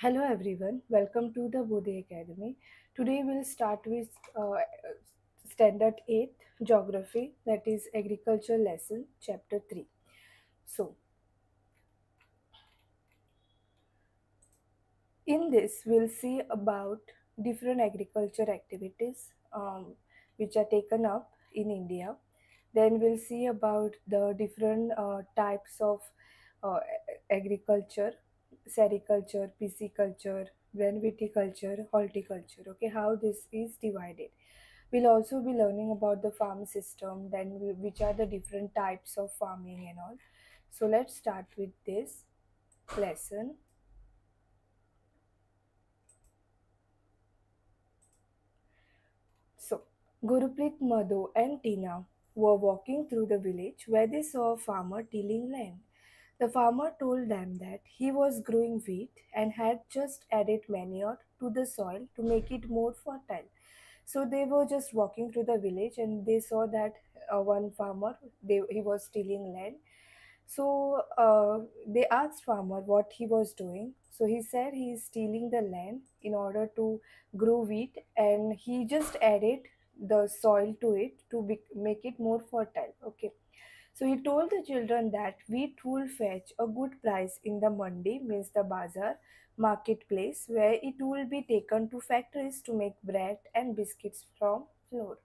Hello everyone, welcome to the Bodhi Academy. Today we'll start with Standard 8 Geography, that is Agriculture Lesson, Chapter 3. So, in this, we'll see about different agriculture activities which are taken up in India. Then we'll see about the different types of agriculture, sericulture, pisciculture, then viticulture, horticulture. Okay, how this is divided. We'll also be learning about the farm system, then which are the different types of farming and all. So let's start with this lesson. So, Guruprit, Madhu, and Tina were walking through the village where they saw a farmer tilling land. The farmer told them that he was growing wheat and had just added manure to the soil to make it more fertile. So they were just walking through the village and they saw that one farmer he was tilling land. So they asked farmer what he was doing. So he said he is stealing the land in order to grow wheat, and he just added the soil to it to make it more fertile. Okay. So he told the children that wheat will fetch a good price in the mandi, means the bazaar, marketplace, where it will be taken to factories to make bread and biscuits from flour.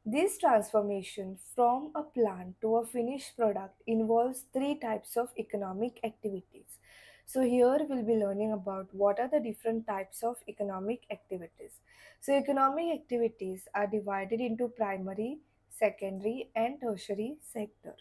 This transformation from a plant to a finished product involves three types of economic activities. So here we'll be learning about what are the different types of economic activities. So economic activities are divided into primary, secondary and tertiary sector.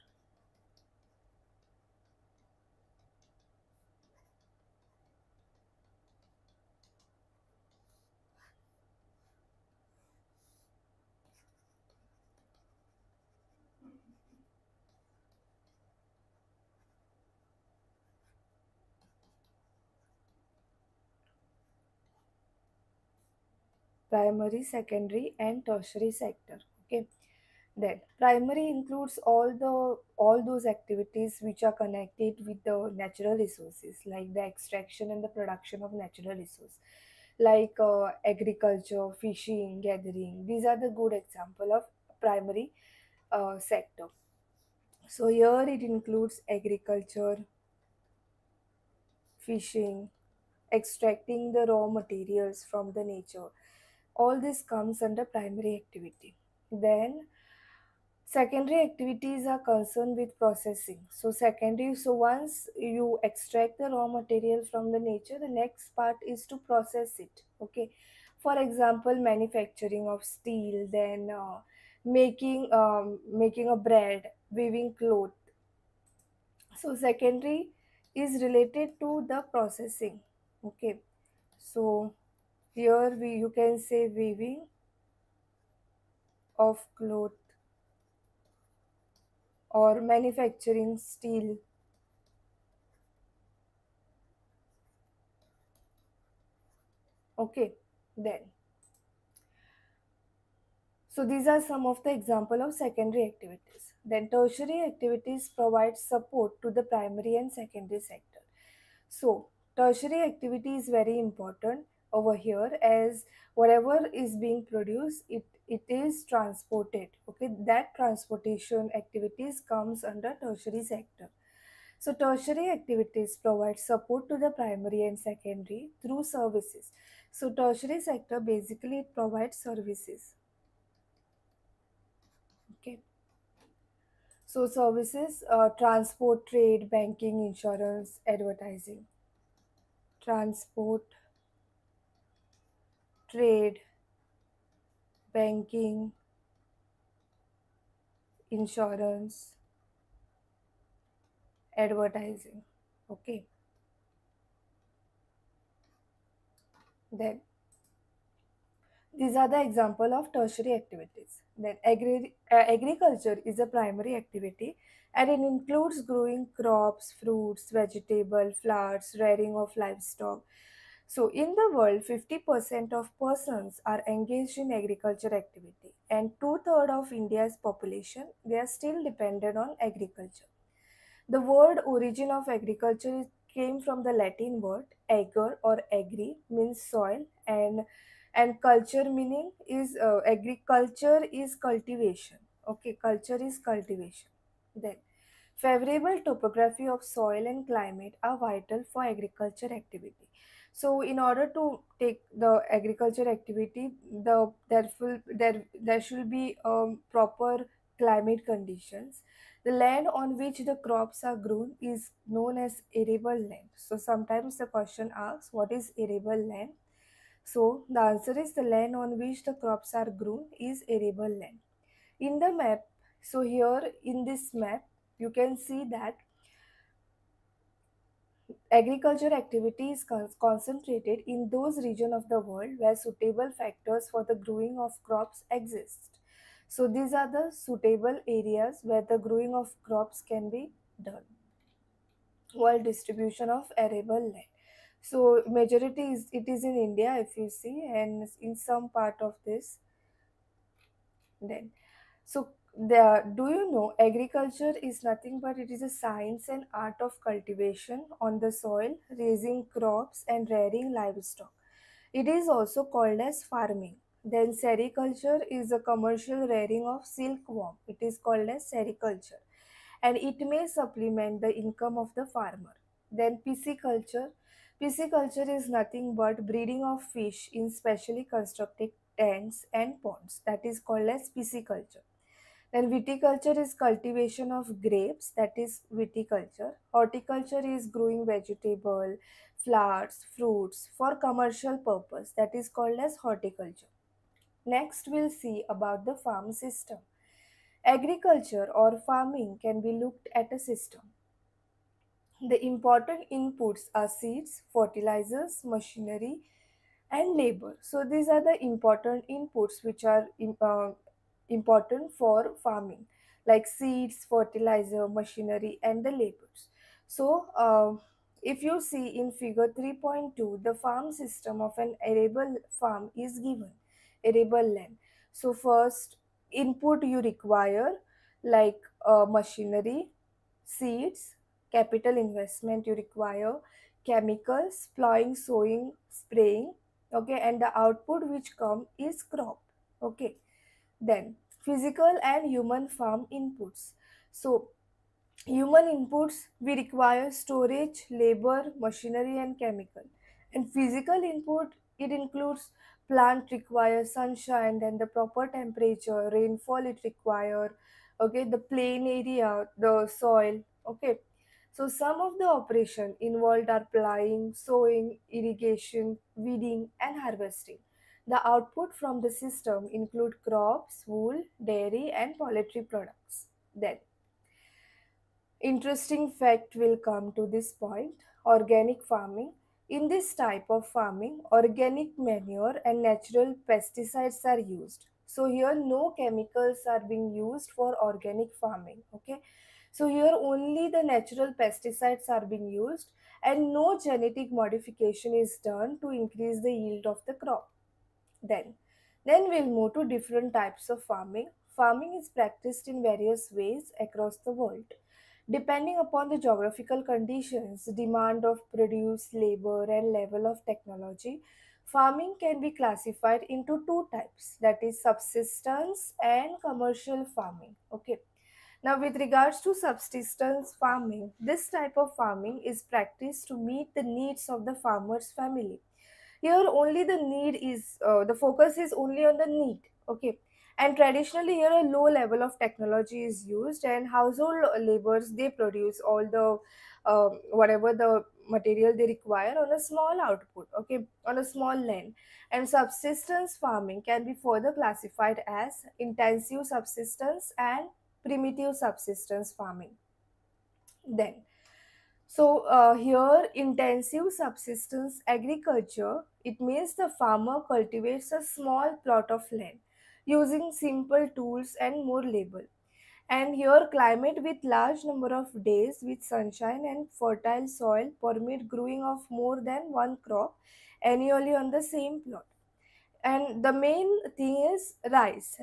Primary, secondary and tertiary sector. Okay. Then primary includes all those activities which are connected with the natural resources, like the extraction and the production of natural resource, like agriculture, fishing, gathering. These are the good example of primary sector. So here it includes agriculture, fishing, extracting the raw materials from the nature. All this comes under primary activity. Then secondary activities are concerned with processing. So secondary, so once you extract the raw material from the nature, the next part is to process it. Okay. For example, manufacturing of steel, then making a bread, weaving cloth. So secondary is related to the processing. Okay. So here you can say weaving of cloth or manufacturing steel. Okay, then. So these are some of the example of secondary activities. Then tertiary activities provide support to the primary and secondary sector. So tertiary activity is very important over here, as whatever is being produced, it is transported. Okay, that transportation activities comes under tertiary sector. So tertiary activities provide support to the primary and secondary through services. So tertiary sector basically it provides services. Okay. So services, transport, trade, banking, insurance, advertising. Transport, trade, banking, insurance, advertising. Okay. Then these are the example of tertiary activities. Then agriculture is a primary activity, and it includes growing crops, fruits, vegetable, flowers, rearing of livestock. So in the world, 50% of persons are engaged in agriculture activity, and two-thirds of India's population, they are still dependent on agriculture. The word origin of agriculture came from the Latin word ager or agri, means soil, and culture meaning is agriculture is cultivation. Okay, culture is cultivation. Then favorable topography of soil and climate are vital for agriculture activity. So, in order to take the agriculture activity, there should be proper climate conditions. The land on which the crops are grown is known as arable land. So, sometimes the question asks, what is arable land? So, the answer is the land on which the crops are grown is arable land. In the map, so here in this map, you can see that agriculture activity is concentrated in those regions of the world where suitable factors for the growing of crops exist. So these are the suitable areas where the growing of crops can be done. World distribution of arable land. So majority is it is in India if you see, and in some part of this then. So, do you know agriculture is nothing but it is a science and art of cultivation on the soil, raising crops and rearing livestock. It is also called as farming. Then sericulture is a commercial rearing of silkworm. It is called as sericulture, and it may supplement the income of the farmer. Then pisciculture. Pisciculture is nothing but breeding of fish in specially constructed tanks and ponds. That is called as pisciculture. Then viticulture is cultivation of grapes, that is viticulture. Horticulture is growing vegetable, flowers, fruits for commercial purpose, that is called as horticulture. Next we'll see about the farm system. Agriculture or farming can be looked at a system. The important inputs are seeds, fertilizers, machinery, and labor. So these are the important inputs which are important for farming, like seeds, fertilizer, machinery, and the labors. So if you see in figure 3.2, the farm system of an arable farm is given, arable land. So first input you require like machinery, seeds, capital investment you require, chemicals, plowing, sowing, spraying, okay, and the output which come is crop. Okay, then physical and human farm inputs. So human inputs we require storage, labor, machinery, and chemical. And physical input it includes plant require sunshine, then the proper temperature, rainfall it require, okay, the plain area, the soil, okay. So some of the operation involved are plowing, sowing, irrigation, weeding, and harvesting. The output from the system include crops, wool, dairy, and poultry products. Then interesting fact will come to this point. Organic farming. In this type of farming, organic manure and natural pesticides are used. So here no chemicals are being used for organic farming. Okay. So here only the natural pesticides are being used, and no genetic modification is done to increase the yield of the crop. Then, then we'll move to different types of farming. Farming is practiced in various ways across the world. Depending upon the geographical conditions, demand of produce, labor, and level of technology, farming can be classified into two types, that is subsistence and commercial farming. Okay. Now, with regards to subsistence farming, this type of farming is practiced to meet the needs of the farmer's family. Here only the need is the focus is only on the need. Okay. And traditionally here a low level of technology is used, and household laborers they produce all the whatever the material they require on a small output, okay, on a small land. And subsistence farming can be further classified as intensive subsistence and primitive subsistence farming. Then here intensive subsistence agriculture, it means the farmer cultivates a small plot of land using simple tools and more labor. And here climate with large number of days with sunshine and fertile soil permit growing of more than one crop annually on the same plot. And the main thing is rice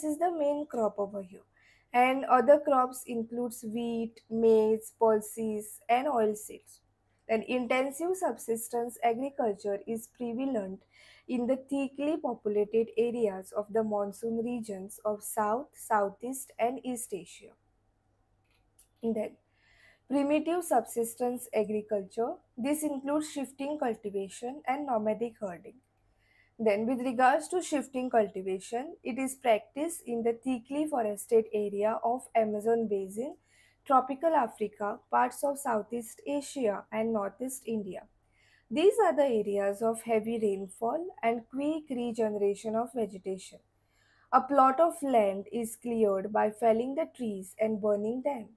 is the main crop over here, and other crops includes wheat, maize, pulses, and oilseeds. And intensive subsistence agriculture is prevalent in the thickly populated areas of the monsoon regions of South, Southeast, and East Asia. Then, primitive subsistence agriculture. This includes shifting cultivation and nomadic herding. Then, with regards to shifting cultivation, it is practiced in the thickly forested area of Amazon basin, tropical Africa, parts of Southeast Asia, and Northeast India. These are the areas of heavy rainfall and quick regeneration of vegetation. A plot of land is cleared by felling the trees and burning them.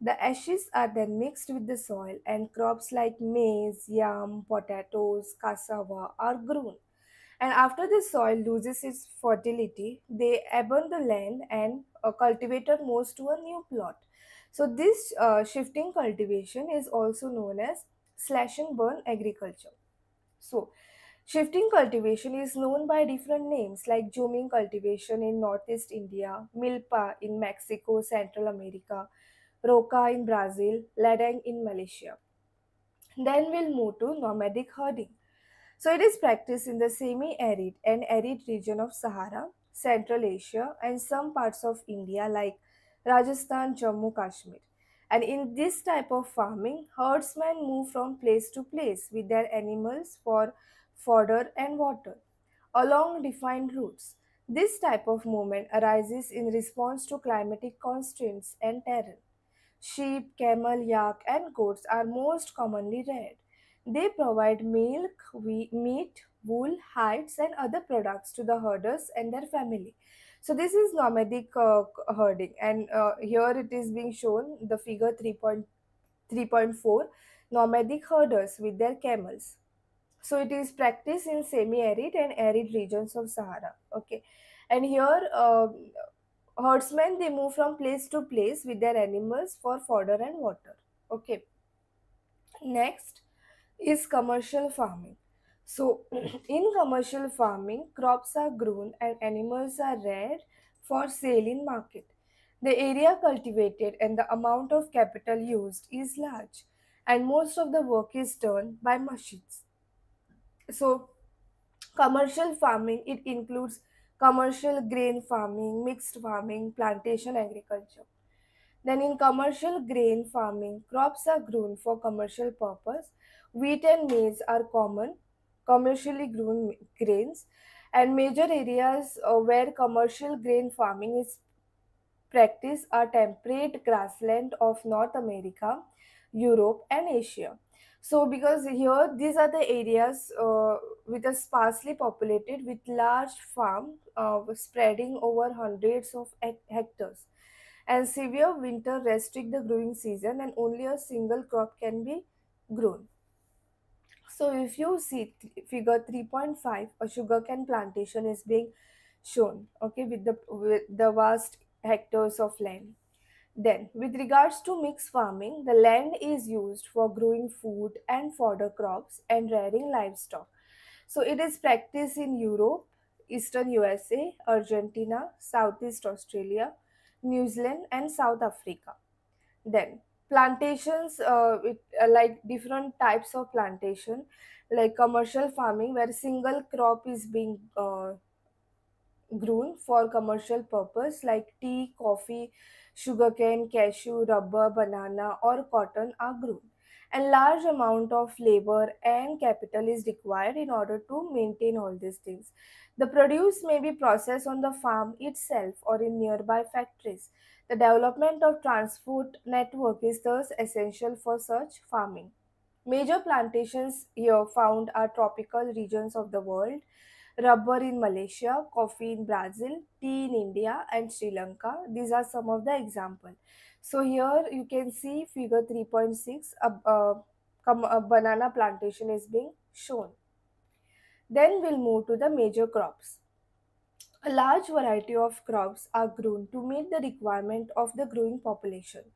The ashes are then mixed with the soil, and crops like maize, yam, potatoes, cassava are grown. And after the soil loses its fertility, they abandon the land and a cultivator moves to a new plot. So, this shifting cultivation is also known as slash and burn agriculture. So, shifting cultivation is known by different names like Joming cultivation in Northeast India, Milpa in Mexico, Central America, Roca in Brazil, Ladang in Malaysia. Then we'll move to nomadic herding. So it is practiced in the semi-arid and arid region of Sahara, Central Asia, and some parts of India like Rajasthan, Jammu, Kashmir. And in this type of farming, herdsmen move from place to place with their animals for fodder and water along defined routes. This type of movement arises in response to climatic constraints and terrain. Sheep, camel, yak, and goats are most commonly reared. They provide milk, meat, wool, hides, and other products to the herders and their family. So this is nomadic herding, and here it is being shown the figure 3.4 nomadic herders with their camels. So it is practiced in semi-arid and arid regions of Sahara. Okay, and here herdsmen they move from place to place with their animals for fodder and water. Okay, next is commercial farming. So in commercial farming, crops are grown and animals are reared for sale in market. The area cultivated and the amount of capital used is large, and most of the work is done by machines. So commercial farming, it includes commercial grain farming, mixed farming, plantation agriculture. Then in commercial grain farming, crops are grown for commercial purpose. Wheat and maize are common commercially grown grains, and major areas where commercial grain farming is practiced are temperate grassland of North America, Europe, and Asia. So, because here these are the areas with a sparsely populated with large farm spreading over hundreds of hectares, and severe winter restrict the growing season, and only a single crop can be grown. So, if you see figure 3.5, a sugarcane plantation is being shown, okay, with the vast hectares of land. Then, with regards to mixed farming, the land is used for growing food and fodder crops and rearing livestock. So, it is practiced in Europe, Eastern USA, Argentina, Southeast Australia, New Zealand, and South Africa. Then, plantations with like different types of plantation, like commercial farming, where single crop is being grown for commercial purpose like tea, coffee, sugarcane, cashew, rubber, banana or cotton are grown. And large amount of labor and capital is required in order to maintain all these things. The produce may be processed on the farm itself or in nearby factories. The development of transport network is thus essential for such farming. Major plantations here found are tropical regions of the world, rubber in Malaysia, coffee in Brazil, tea in India and Sri Lanka. These are some of the examples. So here you can see figure 3.6, a banana plantation is being shown. Then we'll move to the major crops. A large variety of crops are grown to meet the requirement of the growing population.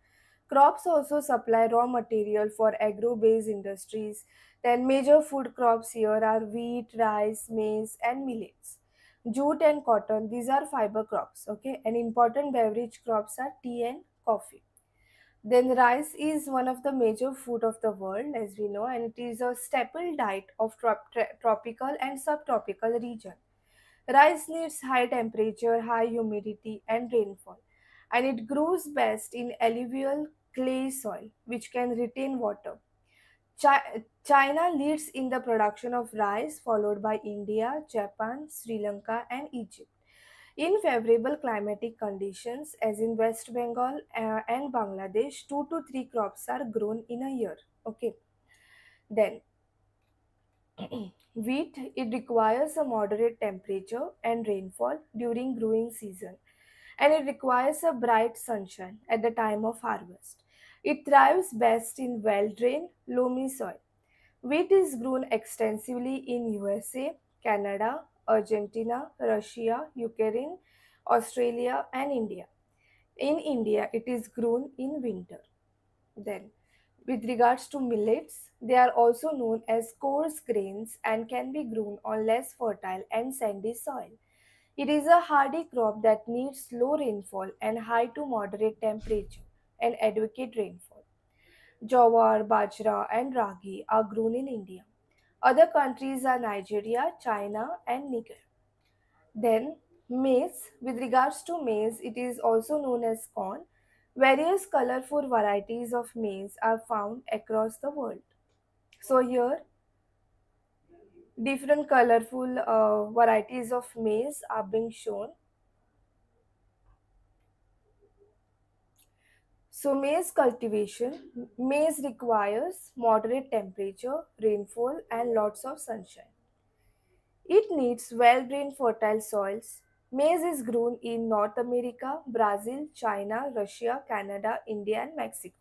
Crops also supply raw material for agro-based industries. Then major food crops here are wheat, rice, maize and millets. Jute and cotton, these are fiber crops, okay? And important beverage crops are tea and coffee. Then rice is one of the major food of the world, as we know, and it is a staple diet of tropical and subtropical region. Rice needs high temperature, high humidity, and rainfall, and it grows best in alluvial clay soil, which can retain water. China leads in the production of rice, followed by India, Japan, Sri Lanka, and Egypt. In favorable climatic conditions, as in West Bengal and Bangladesh, 2 to 3 crops are grown in a year. Okay, then wheat, it requires a moderate temperature and rainfall during growing season, and it requires a bright sunshine at the time of harvest. It thrives best in well-drained, loamy soil. Wheat is grown extensively in USA, Canada, Argentina, Russia, Ukraine, Australia, and India. In India, it is grown in winter. Then, with regards to millets, they are also known as coarse grains and can be grown on less fertile and sandy soil. It is a hardy crop that needs low rainfall and high to moderate temperature and adequate rainfall. Jowar, bajra, and ragi are grown in India. Other countries are Nigeria, China, and Niger. Then, maize. With regards to maize, it is also known as corn. Various colorful varieties of maize are found across the world. So, here, different colorful varieties of maize are being shown. So, maize cultivation. Maize requires moderate temperature, rainfall, and lots of sunshine. It needs well drained fertile soils. Maize is grown in North America, Brazil, China, Russia, Canada, India, and Mexico.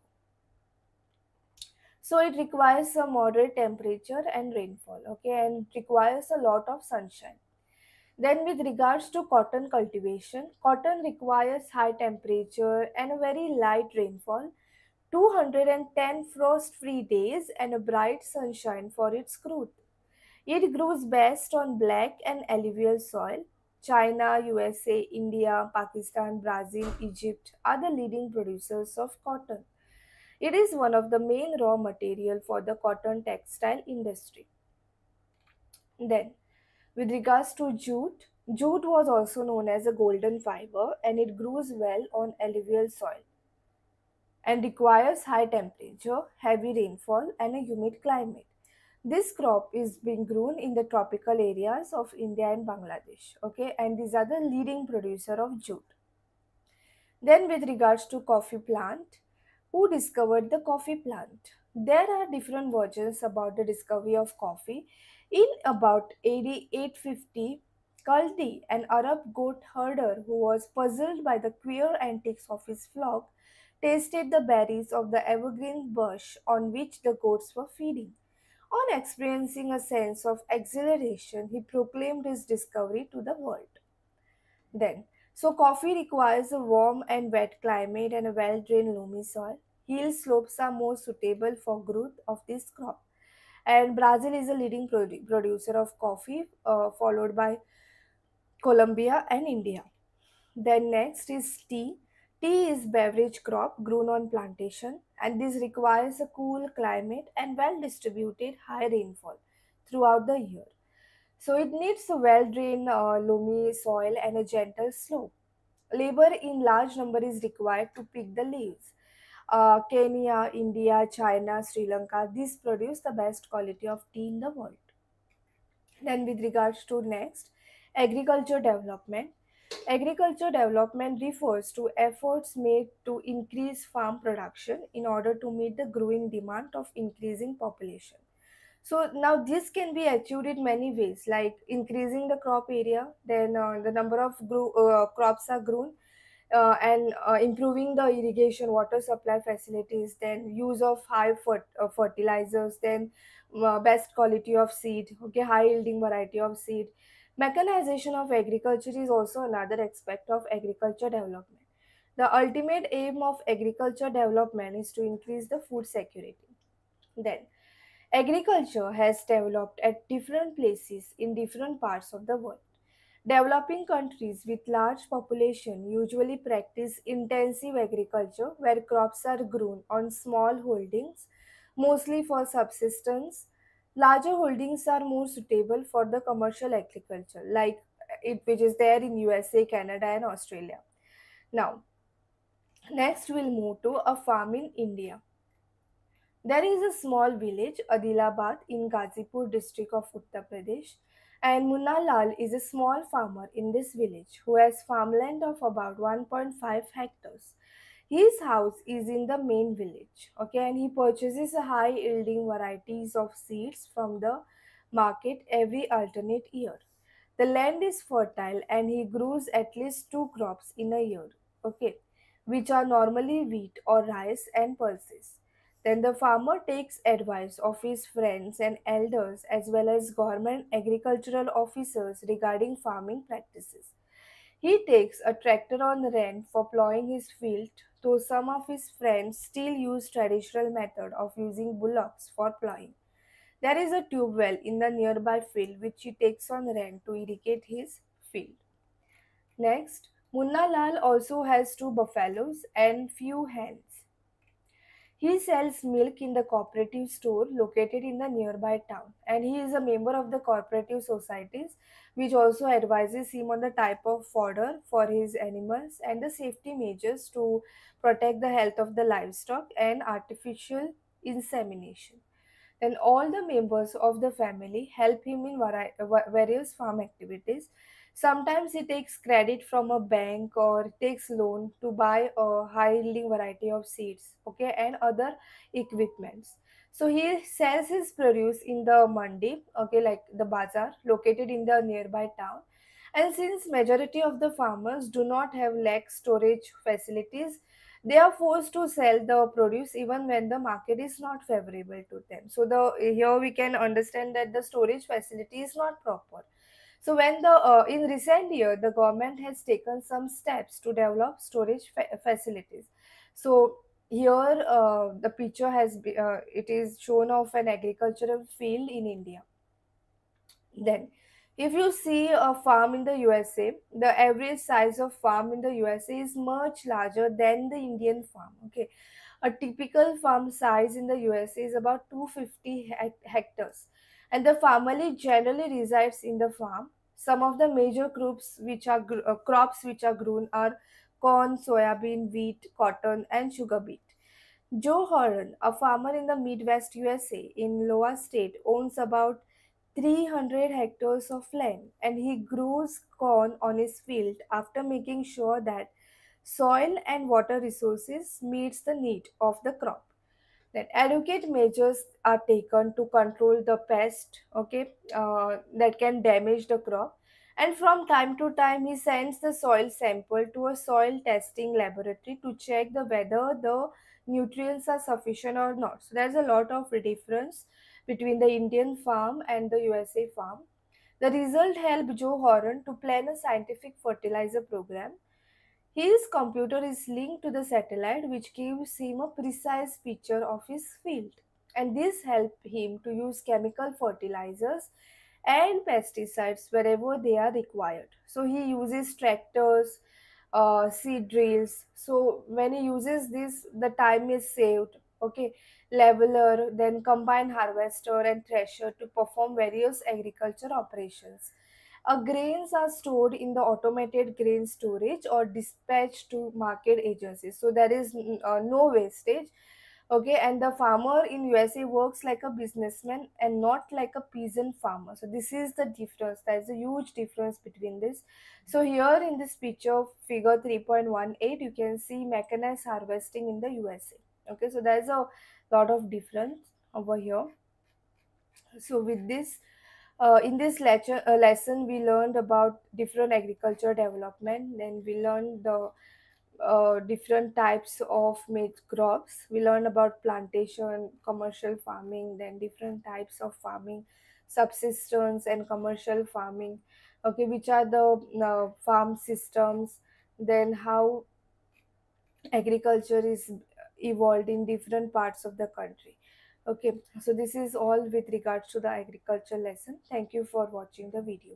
So it requires a moderate temperature and rainfall, okay, and it requires a lot of sunshine. Then, with regards to cotton cultivation, cotton requires high temperature and a very light rainfall, 210 frost free days, and a bright sunshine for its growth. It grows best on black and alluvial soil. China, USA, India, Pakistan, Brazil, Egypt are the leading producers of cotton. It is one of the main raw material for the cotton textile industry. Then, with regards to jute, jute was also known as a golden fiber and it grows well on alluvial soil and requires high temperature, heavy rainfall, and a humid climate. This crop is being grown in the tropical areas of India and Bangladesh. Okay, and these are the leading producer of jute. Then, with regards to coffee plant, who discovered the coffee plant? There are different versions about the discovery of coffee. In about AD 850, Kaldi, an Arab goat herder who was puzzled by the queer antics of his flock, tasted the berries of the evergreen bush on which the goats were feeding. On experiencing a sense of exhilaration, he proclaimed his discovery to the world. Then, so coffee requires a warm and wet climate and a well-drained loamy soil. Hill slopes are more suitable for growth of this crop. And Brazil is a leading producer of coffee, followed by Colombia and India. Then next is tea. Tea is beverage crop grown on plantation and this requires a cool climate and well distributed high rainfall throughout the year. So it needs a well-drained loamy soil and a gentle slope. Labor in large number is required to pick the leaves. Kenya, India, China, Sri Lanka, these produce the best quality of tea in the world. Then, with regards to next, agriculture development. Agriculture development refers to efforts made to increase farm production in order to meet the growing demand of increasing population. So now this can be achieved in many ways, like increasing the crop area, then the number of crops are grown, and improving the irrigation water supply facilities, then use of high fertilizers, then best quality of seed, okay, high yielding variety of seed. Mechanization of agriculture is also another aspect of agriculture development. The ultimate aim of agriculture development is to increase the food security. Then, agriculture has developed at different places in different parts of the world. Developing countries with large population usually practice intensive agriculture where crops are grown on small holdings, mostly for subsistence. Larger holdings are more suitable for the commercial agriculture, like it which is there in USA, Canada, and Australia. Now, next we'll move to a farm in India. There is a small village, Adilabad, in Gazipur district of Uttar Pradesh, and Munna Lal is a small farmer in this village who has farmland of about 1.5 hectares. His house is in the main village, okay, and he purchases a high yielding varieties of seeds from the market every alternate year. The land is fertile and he grows at least two crops in a year, okay, which are normally wheat or rice and pulses. Then the farmer takes advice of his friends and elders as well as government agricultural officers regarding farming practices. He takes a tractor on rent for plowing his field, though some of his friends still use traditional method of using bullocks for plowing. There is a tube well in the nearby field which he takes on rent to irrigate his field. Next, Munna Lal also has two buffaloes and few hens. He sells milk in the cooperative store located in the nearby town, and he is a member of the cooperative societies, which also advises him on the type of fodder for his animals and the safety measures to protect the health of the livestock and artificial insemination. Then all the members of the family help him in various farm activities. Sometimes he takes credit from a bank or takes loan to buy a high yielding variety of seeds, okay, and other equipments. So he sells his produce in the mandi, okay, like the bazaar located in the nearby town. And since majority of the farmers do not have like storage facilities, they are forced to sell the produce even when the market is not favorable to them. So the here we can understand that the storage facility is not proper. So when the in recent year the government has taken some steps to develop storage facilities. So here the picture it is shown of an agricultural field in India. Then, if you see a farm in the USA, the average size of farm in the USA is much larger than the Indian farm. Okay, a typical farm size in the USA is about 250 hectares, and the family generally resides in the farm. Some of the major crops which are grown are corn, soybean, wheat, cotton, and sugar beet. Joe Horan, a farmer in the Midwest USA in Iowa State, owns about 300 hectares of land and he grows corn on his field after making sure that soil and water resources meets the need of the crop. Then adequate measures are taken to control the pest, okay, that can damage the crop. And from time to time, he sends the soil sample to a soil testing laboratory to check the whether the nutrients are sufficient or not. So there's a lot of difference between the Indian farm and the USA farm. The result helped Joe Horan to plan a scientific fertilizer program. His computer is linked to the satellite, which gives him a precise picture of his field. And this helps him to use chemical fertilizers and pesticides wherever they are required. So he uses tractors, seed drills. So when he uses this, the time is saved. Okay, leveler, then combine harvester and thresher to perform various agriculture operations. Grains are stored in the automated grain storage or dispatched to market agencies. So there is no wastage. Okay, and the farmer in USA works like a businessman and not like a peasant farmer. So this is the difference. There is a huge difference between this. So here in this picture, figure 3.18, you can see mechanized harvesting in the USA. Okay, so there is a lot of difference over here. So with this, in this lesson, we learned about different agriculture development. Then we learned the different types of maize crops. We learned about plantation, commercial farming, then different types of farming, subsistence and commercial farming. Okay, which are the farm systems, then how agriculture is evolved in different parts of the country. Okay, so this is all with regards to the agriculture lesson. Thank you for watching the video.